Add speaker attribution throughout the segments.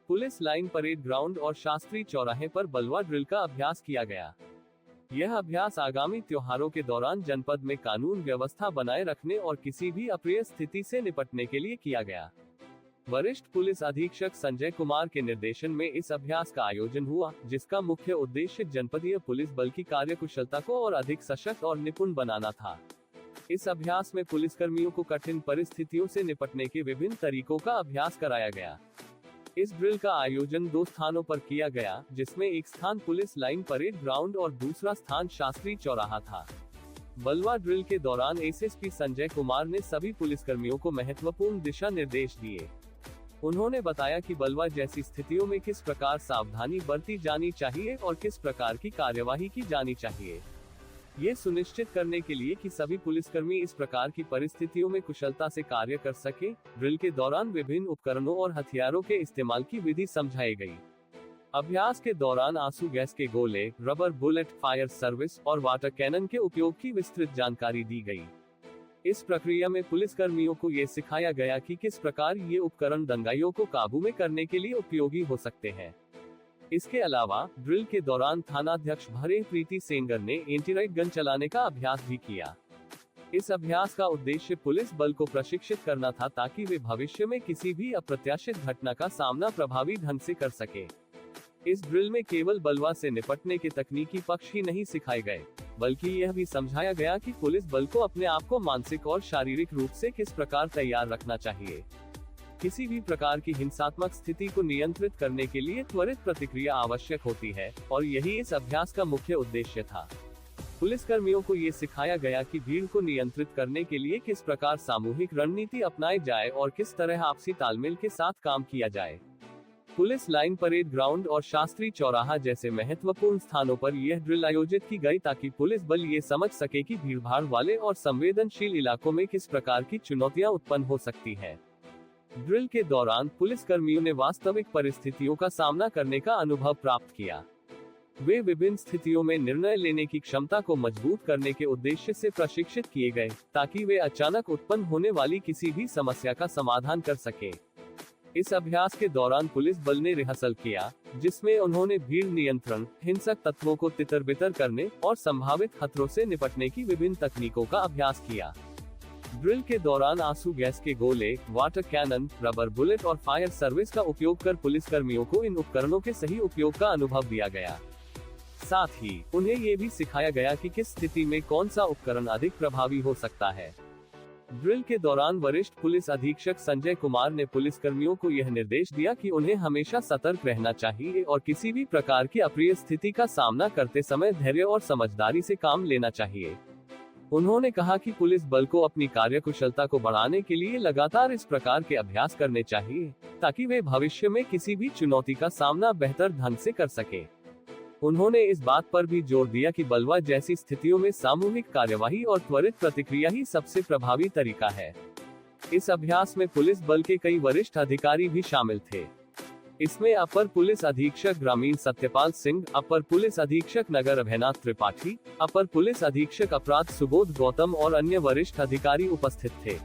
Speaker 1: Police line parade ground और शास्त्री चौराहे पर बलवा ड्रिल का अभ्यास किया गया। यह अभ्यास आगामी त्योहारों के दौरान जनपद में कानून व्यवस्था बनाए रखने और किसी भी अप्रिय स्थिति से निपटने के लिए किया गया। वरिष्ठ पुलिस अधीक्षक संजय कुमार के निर्देशन में इस अभ्यास का आयोजन हुआ, जिसका मुख्य उद्देश्य जनपदीय पुलिस बल की कार्यकुशलता को और अधिक सशक्त और निपुण बनाना था। इस अभ्यास में पुलिसकर्मियों को कठिन परिस्थितियों से निपटने के विभिन्न तरीकों का अभ्यास कराया गया। इस ड्रिल का आयोजन 2 स्थानों पर किया गया, जिसमें एक स्थान पुलिस लाइन परेड ग्राउंड और दूसरा स्थान शास्त्री चौराहा था। बलवा ड्रिल के दौरान एसएसपी संजय कुमार ने सभी पुलिसकर्मियों को महत्वपूर्ण दिशा निर्देश दिए। उन्होंने बताया कि बलवा जैसी स्थितियों में किस प्रकार सावधानी बरती जानी चाहिए और किस प्रकार की कार्यवाही की जानी चाहिए। ये सुनिश्चित करने के लिए कि सभी पुलिसकर्मी इस प्रकार की परिस्थितियों में कुशलता से कार्य कर सके, ड्रिल के दौरान विभिन्न उपकरणों और हथियारों के इस्तेमाल की विधि समझाई गई। अभ्यास के दौरान आंसू गैस के गोले, रबर बुलेट, फायर सर्विस और वाटर कैनन के उपयोग की विस्तृत जानकारी दी गई। इस प्रक्रिया में पुलिसकर्मियों को ये सिखाया गया कि किस प्रकार ये उपकरण दंगाइयों को काबू में करने के लिए उपयोगी हो सकते हैं। इसके अलावा ड्रिल के दौरान थानाध्यक्ष भरे प्रीति सेंगर ने एंटीराइट गन चलाने का अभ्यास भी किया। इस अभ्यास का उद्देश्य पुलिस बल को प्रशिक्षित करना था, ताकि वे भविष्य में किसी भी अप्रत्याशित घटना का सामना प्रभावी ढंग से कर सके। इस ड्रिल में केवल बलवा से निपटने के तकनीकी पक्ष ही नहीं सिखाए गए, बल्कि यह भी समझाया गया कि पुलिस बल को अपने आप को मानसिक और शारीरिक रूप से किस प्रकार तैयार रखना चाहिए। किसी भी प्रकार की हिंसात्मक स्थिति को नियंत्रित करने के लिए त्वरित प्रतिक्रिया आवश्यक होती है, और यही इस अभ्यास का मुख्य उद्देश्य था। पुलिसकर्मियों को ये सिखाया गया कि भीड़ को नियंत्रित करने के लिए किस प्रकार सामूहिक रणनीति अपनाई जाए और किस तरह आपसी तालमेल के साथ काम किया जाए। पुलिस लाइन परेड ग्राउंड और शास्त्री चौराहा जैसे महत्वपूर्ण स्थानों पर यह ड्रिल आयोजित की गई, ताकि पुलिस बल ये समझ सके कि भीड़भाड़ वाले और संवेदनशील इलाकों में किस प्रकार की चुनौतियां उत्पन्न हो सकती है। ड्रिल के दौरान पुलिसकर्मियों ने वास्तविक परिस्थितियों का सामना करने का अनुभव प्राप्त किया। वे विभिन्न स्थितियों में निर्णय लेने की क्षमता को मजबूत करने के उद्देश्य से प्रशिक्षित किए गए, ताकि वे अचानक उत्पन्न होने वाली किसी भी समस्या का समाधान कर सके। इस अभ्यास के दौरान पुलिस बल ने रिहर्सल किया, जिसमें उन्होंने भीड़ नियंत्रण, हिंसक तत्वों को तितर-बितर करने और संभावित खतरों से निपटने की विभिन्न तकनीकों का अभ्यास किया। ड्रिल के दौरान आंसू गैस के गोले, वाटर कैनन, रबर बुलेट और फायर सर्विस का उपयोग कर पुलिसकर्मियों को इन उपकरणों के सही उपयोग का अनुभव दिया गया। साथ ही उन्हें ये भी सिखाया गया कि किस स्थिति में कौन सा उपकरण अधिक प्रभावी हो सकता है। ड्रिल के दौरान वरिष्ठ पुलिस अधीक्षक संजय कुमार ने पुलिसकर्मियों को यह निर्देश दिया कि उन्हें हमेशा सतर्क रहना चाहिए और किसी भी प्रकार की अप्रिय स्थिति का सामना करते समय धैर्य और समझदारी से काम लेना चाहिए। उन्होंने कहा कि पुलिस बल को अपनी कार्यकुशलता को बढ़ाने के लिए लगातार इस प्रकार के अभ्यास करने चाहिए, ताकि वे भविष्य में किसी भी चुनौती का सामना बेहतर ढंग से कर सके। उन्होंने इस बात पर भी जोर दिया कि बलवा जैसी स्थितियों में सामूहिक कार्यवाही और त्वरित प्रतिक्रिया ही सबसे प्रभावी तरीका है। इस अभ्यास में पुलिस बल के कई वरिष्ठ अधिकारी भी शामिल थे। इसमें अपर पुलिस अधीक्षक ग्रामीण सत्यपाल सिंह, अपर पुलिस अधीक्षक नगर अभयनाथ त्रिपाठी, अपर पुलिस अधीक्षक अपराध सुबोध गौतम और अन्य वरिष्ठ अधिकारी उपस्थित थे।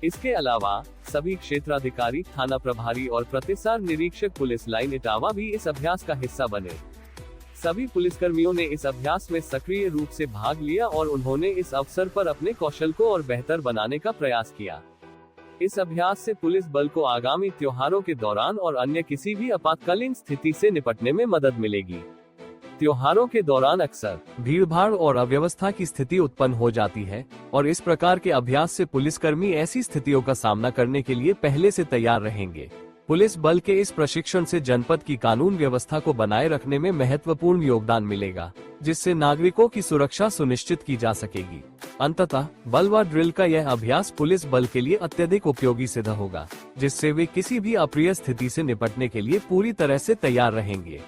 Speaker 1: इसके अलावा सभी क्षेत्राधिकारी, थाना प्रभारी और प्रतिसार निरीक्षक पुलिस लाइन इटावा भी इस अभ्यास का हिस्सा बने। सभी पुलिसकर्मियों ने इस अभ्यास में सक्रिय रूप से भाग लिया और उन्होंने इस अवसर पर अपने कौशल को और बेहतर बनाने का प्रयास किया। इस अभ्यास से पुलिस बल को आगामी त्योहारों के दौरान और अन्य किसी भी आपातकालीन स्थिति से निपटने में मदद मिलेगी। त्योहारों के दौरान अक्सर भीड़भाड़ और अव्यवस्था की स्थिति उत्पन्न हो जाती है, और इस प्रकार के अभ्यास से पुलिसकर्मी ऐसी स्थितियों का सामना करने के लिए पहले से तैयार रहेंगे। पुलिस बल के इस प्रशिक्षण से जनपद की कानून व्यवस्था को बनाए रखने में महत्वपूर्ण योगदान मिलेगा, जिससे नागरिकों की सुरक्षा सुनिश्चित की जा सकेगी। अंततः बलवा ड्रिल का यह अभ्यास पुलिस बल के लिए अत्यधिक उपयोगी सिद्ध होगा, जिससे वे किसी भी अप्रिय स्थिति से निपटने के लिए पूरी तरह से तैयार रहेंगे।